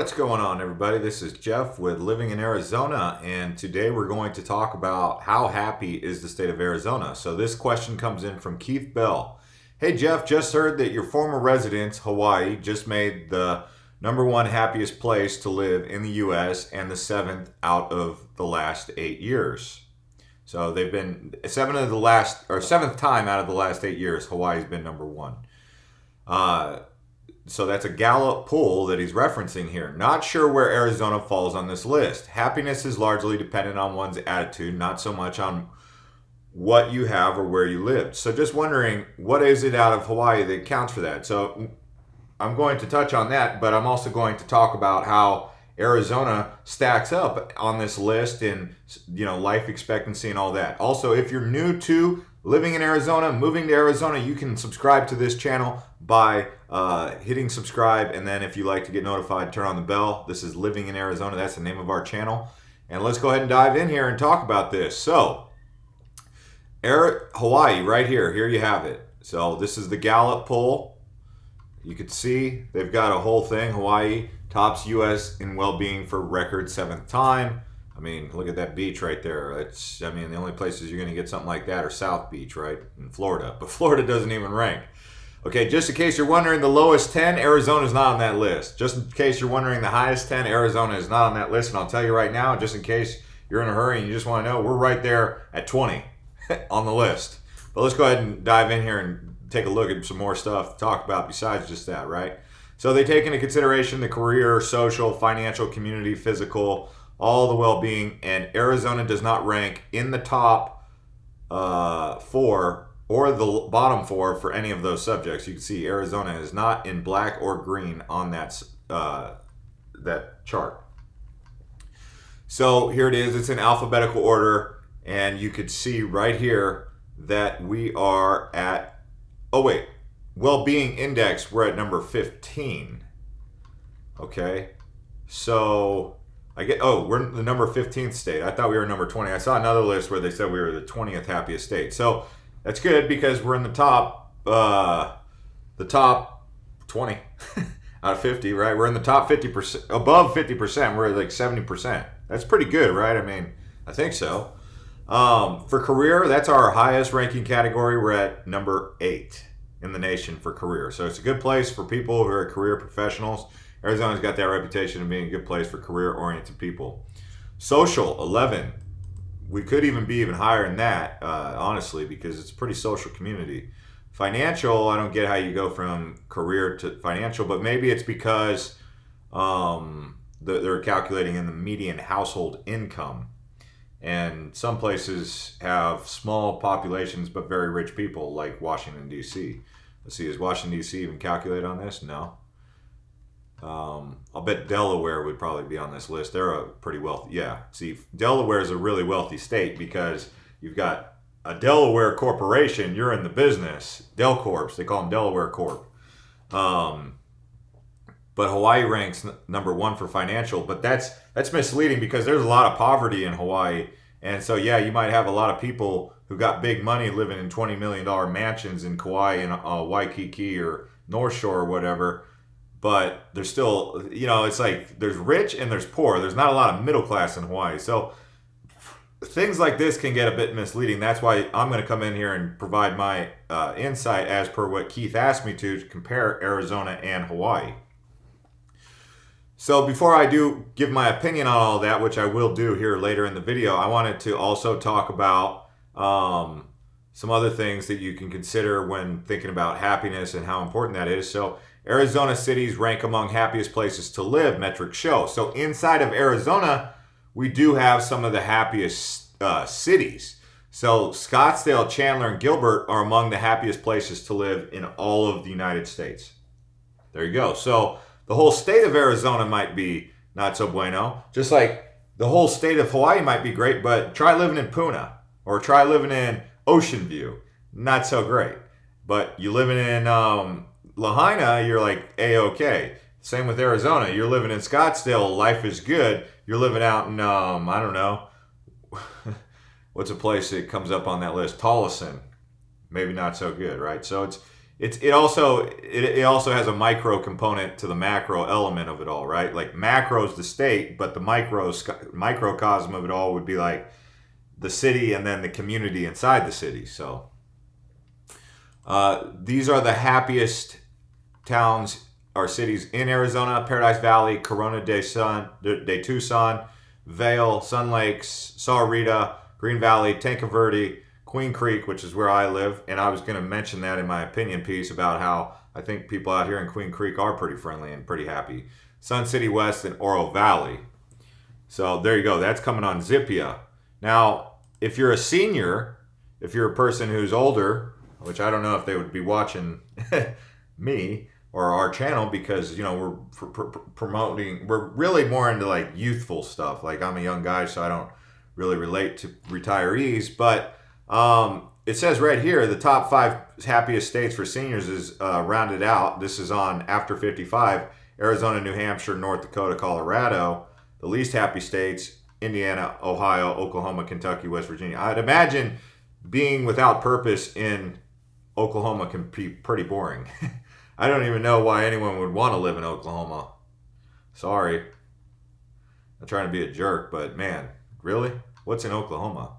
What's going on, everybody? This is Jeff with Living in Arizona, and today we're going to talk about how happy is the state of Arizona. So, this question comes in from Keith Bell. Hey, Jeff, just heard that your former residence, Hawaii, just made the number one happiest place to live in the U.S. and the seventh out of the last 8 years. So, they've been seventh time out of the last 8 years, Hawaii's been number one. So that's a Gallup poll that he's referencing here. Not sure where Arizona falls on this list. Happiness is largely dependent on one's attitude, not so much on what you have or where you lived. So just wondering, what is it out of Hawaii that counts for that? So I'm going to touch on that, but I'm also going to talk about how Arizona stacks up on this list and life expectancy and all that. Also, if you're new to living in Arizona, moving to Arizona, you can subscribe to this channel by hitting subscribe, and then if you like to get notified, turn on the bell. This is Living in Arizona. That's the name of our channel. And let's go ahead and dive in here and talk about this. So, Hawaii, right here. Here you have it. So this is the Gallup Poll. You can see they've got a whole thing. Hawaii tops U.S. in well-being for record seventh time. I mean, look at that beach right there. The only places you're going to get something like that are South Beach, right, in Florida. But Florida doesn't even rank. Okay, just in case you're wondering, the lowest 10, Arizona's not on that list. Just in case you're wondering, the highest 10, Arizona is not on that list. And I'll tell you right now, just in case you're in a hurry and you just want to know, we're right there at 20 on the list. But let's go ahead and dive in here and take a look at some more stuff to talk about besides just that, right? So they take into consideration the career, social, financial, community, physical, all the well-being, and Arizona does not rank in the top four or the bottom four for any of those subjects. You can see Arizona is not in black or green on that chart. So here it is. It's in alphabetical order, and you could see right here that we are at, well-being index, we're at number 15. Okay, so we're the number 15th state. I thought we were number 20. I saw another list where they said we were the 20th happiest state. So that's good because we're in the top 20 out of 50, right? We're in the top 50%, above 50%. We're at like 70%. That's pretty good, right? I mean, I think so. For career, that's our highest ranking category. We're at number 8 in the nation for career. So it's a good place for people who are career professionals. Arizona's got that reputation of being a good place for career-oriented people. Social, 11. We could even be even higher than that, honestly, because it's a pretty social community. Financial, I don't get how you go from career to financial, but maybe it's because they're calculating in the median household income. And some places have small populations but very rich people, like Washington, D.C. Let's see, is Washington, D.C. even calculate on this? No. I'll bet Delaware would probably be on this list. They're a pretty wealthy. Yeah, see, Delaware is a really wealthy state because you've got a Delaware corporation. You're in the business. Delcorps, they call them Delaware Corp. But Hawaii ranks number 1 for financial. But that's misleading because there's a lot of poverty in Hawaii. And so, yeah, you might have a lot of people who got big money living in $20 million mansions in Kauai and Waikiki or North Shore or whatever. But there's still, it's like there's rich and there's poor. There's not a lot of middle class in Hawaii. So things like this can get a bit misleading. That's why I'm going to come in here and provide my insight as per what Keith asked me to compare Arizona and Hawaii. So before I do give my opinion on all that, which I will do here later in the video, I wanted to also talk about some other things that you can consider when thinking about happiness and how important that is. So Arizona cities rank among happiest places to live, metrics show. So inside of Arizona, we do have some of the happiest cities. So Scottsdale, Chandler, and Gilbert are among the happiest places to live in all of the United States. There you go. So the whole state of Arizona might be not so bueno. Just like the whole state of Hawaii might be great, but try living in Puna or try living in Ocean View. Not so great. But you living in Lahaina, you're like A-okay. Same with Arizona. You're living in Scottsdale, life is good. You're living out in, I don't know, what's a place that comes up on that list? Tolleson. Maybe not so good, right? So it also has a micro component to the macro element of it all, right? Like macro is the state, but the microcosm of it all would be like the city and then the community inside the city. So these are the happiest towns or cities in Arizona: Paradise Valley, Corona de Tucson, Vail, Sun Lakes, Sahuarita, Green Valley, Tanque Verde, Queen Creek, which is where I live. And I was going to mention that in my opinion piece about how I think people out here in Queen Creek are pretty friendly and pretty happy. Sun City West and Oro Valley. So there you go. That's coming on Zippia. Now, if you're a senior, if you're a person who's older, which I don't know if they would be watching me or our channel, because, you know, we're really more into like youthful stuff. Like, I'm a young guy, so I don't really relate to retirees. But it says right here, the top 5 happiest states for seniors is rounded out. This is on after 55: Arizona, New Hampshire, North Dakota, Colorado. The least happy states: Indiana, Ohio, Oklahoma, Kentucky, West Virginia. I'd imagine being without purpose in Oklahoma can be pretty boring. I don't even know why anyone would want to live in Oklahoma. Sorry. I'm trying to be a jerk, but man, really? What's in Oklahoma?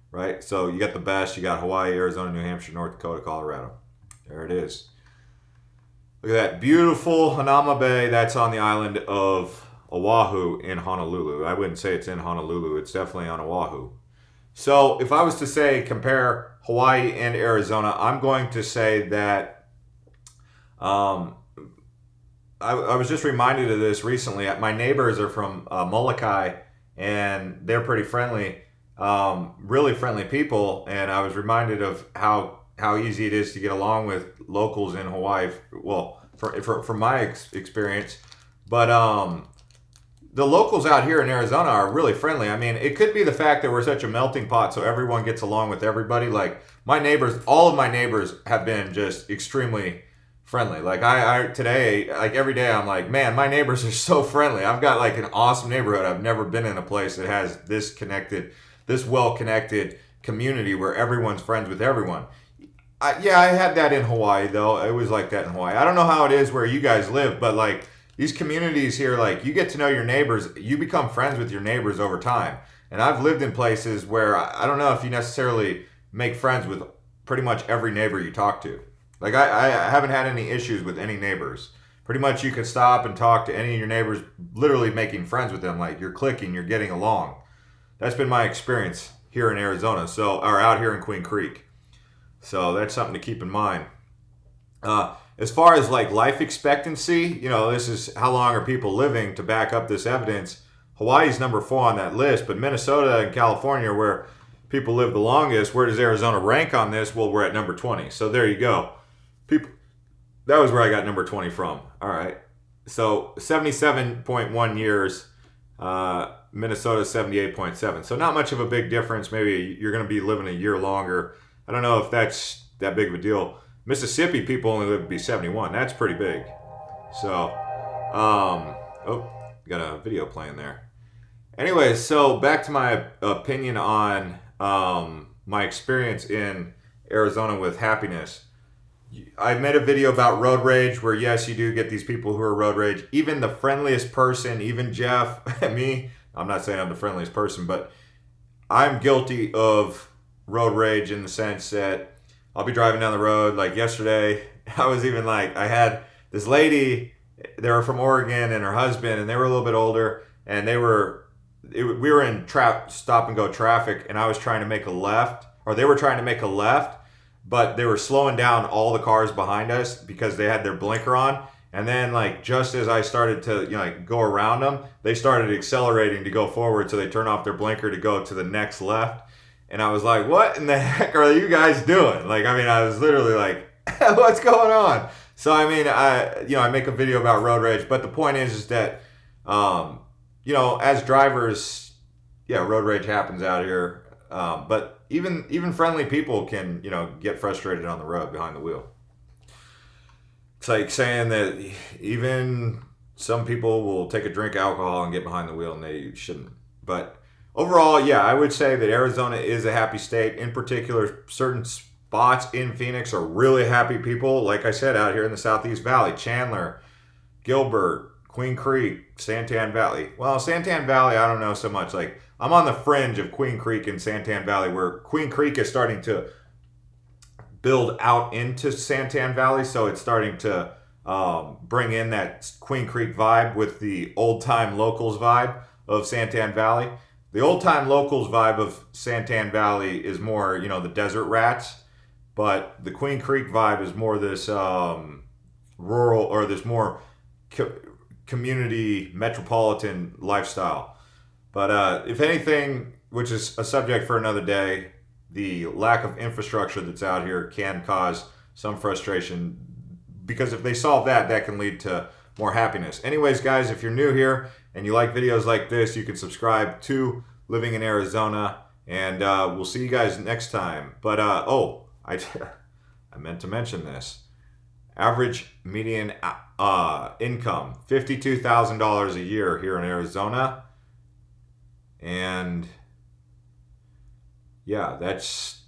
Right? So you got the best. You got Hawaii, Arizona, New Hampshire, North Dakota, Colorado. There it is. Look at that beautiful Hanauma Bay. That's on the island of Oahu in Honolulu. I wouldn't say it's in Honolulu. It's definitely on Oahu. So if I was to say compare Hawaii and Arizona, I'm going to say that I was just reminded of this recently. My neighbors are from Molokai, and they're pretty friendly, really friendly people. And I was reminded of how easy it is to get along with locals in Hawaii. Well, from my experience, but the locals out here in Arizona are really friendly. I mean, it could be the fact that we're such a melting pot, so everyone gets along with everybody. Like my neighbors, all of my neighbors have been just extremely friendly. Like I today, like every day, I'm like, man, my neighbors are so friendly. I've got like an awesome neighborhood. I've never been in a place that has this well-connected community where everyone's friends with everyone. I had that in Hawaii though. It was like that in Hawaii. I don't know how it is where you guys live, but like these communities here, like you get to know your neighbors, you become friends with your neighbors over time. And I've lived in places where I don't know if you necessarily make friends with pretty much every neighbor you talk to. Like I haven't had any issues with any neighbors. Pretty much you could stop and talk to any of your neighbors, literally making friends with them. Like you're clicking, you're getting along. That's been my experience here in Arizona, or out here in Queen Creek. So that's something to keep in mind. As far as like life expectancy, you know, this is how long are people living to back up this evidence. Hawaii's number 4 on that list, but Minnesota and California are where people live the longest. Where does Arizona rank on this? Well, we're at number 20. So there you go. That was where I got number 20 from. All right. So 77.1 years, Minnesota 78.7. So not much of a big difference. Maybe you're going to be living a year longer. I don't know if that's that big of a deal. Mississippi people only live to be 71. That's pretty big. So, got a video playing there. Anyways, so back to my opinion on my experience in Arizona with happiness. I made a video about road rage where, yes, you do get these people who are road rage. Even the friendliest person, even Jeff, me, I'm not saying I'm the friendliest person, but I'm guilty of road rage in the sense that I'll be driving down the road. Like yesterday, I was even like, I had this lady, they were from Oregon, and her husband, and they were a little bit older, and we were in stop and go traffic, and I was trying to make a left, or they were trying to make a left, but they were slowing down all the cars behind us because they had their blinker on. And then like just as I started to go around them, they started accelerating to go forward, so they turned off their blinker to go to the next left. And I was like, what in the heck are you guys doing? Like, I mean, I was literally like, what's going on? So, I mean, I make a video about road rage, but the point is that, as drivers, road rage happens out here. But even friendly people can, get frustrated on the road behind the wheel. It's like saying that even some people will take a drink of alcohol and get behind the wheel, and they shouldn't. But overall, I would say that Arizona is a happy state. In particular, certain spots spots in Phoenix are really happy people. Like I said, out here in the Southeast Valley, Chandler, Gilbert, Queen Creek, Santan Valley. Well, Santan Valley, I don't know so much. Like, I'm on the fringe of Queen Creek and Santan Valley, where Queen Creek is starting to build out into Santan Valley, so it's starting to bring in that Queen Creek vibe with the old-time locals vibe of Santan Valley. The old-time locals vibe of Santan Valley is more, you know, the desert rats, but the Queen Creek vibe is more this rural, or this more community metropolitan lifestyle. But if anything, which is a subject for another day, the lack of infrastructure that's out here can cause some frustration, because if they solve that, that can lead to more happiness. Anyways, guys, if you're new here and you like videos like this, you can subscribe to Living in Arizona, and we'll see you guys next time. But I meant to mention this. Average median income, $52,000 a year here in Arizona. And yeah, that's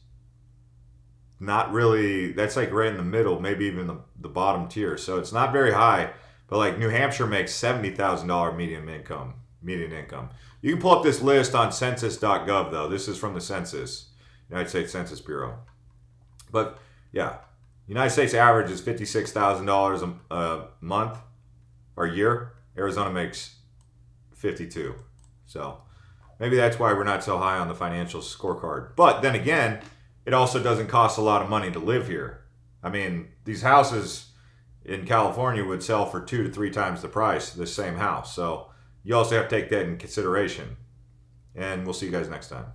not really, that's like right in the middle, maybe even the bottom tier. So it's not very high, but like New Hampshire makes $70,000 median income. You can pull up this list on census.gov though. This is from the census, United States Census Bureau. But yeah, United States average is $56,000 a month or a year. Arizona makes 52. So maybe that's why we're not so high on the financial scorecard. But then again, it also doesn't cost a lot of money to live here. I mean, these houses in California would sell for 2 to 3 times the price of the same house. So you also have to take that in consideration. And we'll see you guys next time.